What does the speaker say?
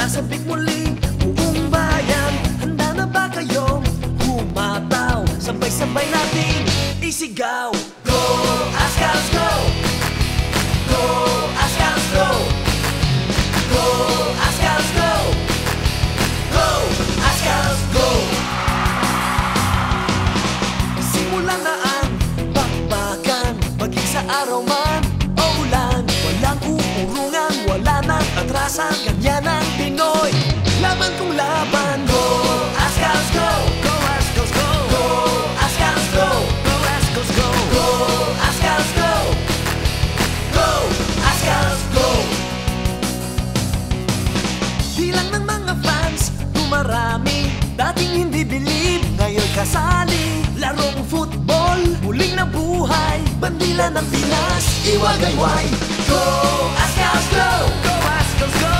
sasabik muli buong bayan. Handa na ba kayong humataw? Sabay-sabay natin isigaw. Go Azkals go! Go Azkals go! Go Azkals go! Go Azkals go! Simulan na ang bakbakan, maging sa araw man o ulan. Walang uurungan, wala nang atrasan, ganyan ang Pinoy. Laban kung laban. Go Azkals go! Go Azkals go! Go Azkals go! Go Azkals go! Go Azkals go! Go Azkals go! Bilang ng mga fans dumarami, dating hindi bilib, ngayon kasali. Larong football, muling nabuhay, bandila ng Pinas, iwagayway. Go Azkals go! Go Azkals go!